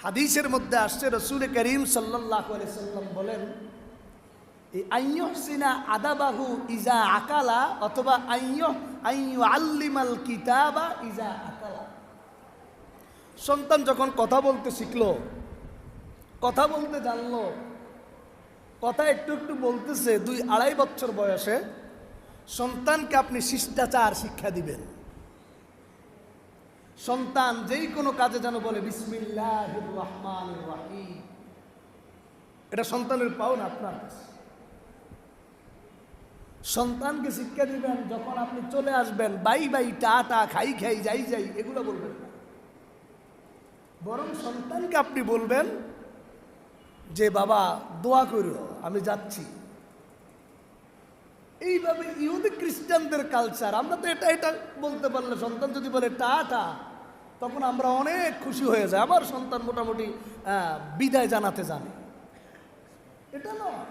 হাদিসের মধ্যে আসছে রসুল করিম সাল্লাল্লাহু আলাইহি সাল্লাম বলেন, এই আইয়ুহসিনা আদাবাহু ইজা আকালা অথবা আইয়ুআল্লিমাল কিতাবা ইজা আকালা। সন্তান যখন কথা বলতে শিখলো, কথা বলতে জানলো, কথা একটু একটু বলতেছে, 2-2.5 বছর বয়সে সন্তানকে আপনি শিষ্টাচার শিক্ষা দিবেন। সন্তান যেই কোনো কাজে যেন বলে বিসমিল্লাহির রহমানির রহিম। এটা সন্তানের পাওনা আপনার কাছে। সন্তানকে শিক্ষা দিবেন, যখন আপনি চলে আসবেন বাই বাই টাটা খাই খাই যাই যাই এগুলো বলবেন না, বরং সন্তানকে আপনি বলবেন যে বাবা দোয়া করো আমি যাচ্ছি। এইভাবে ইহুদি খ্রিস্টানদের কালচার। আমরা তো এটা বলতে পারলে, সন্তান যদি বলে টাটা, তখন আমরা অনেক খুশি হয়ে যাই। আবার সন্তান মোটামুটি বিদায় জানাতে জানে, এটা নয়।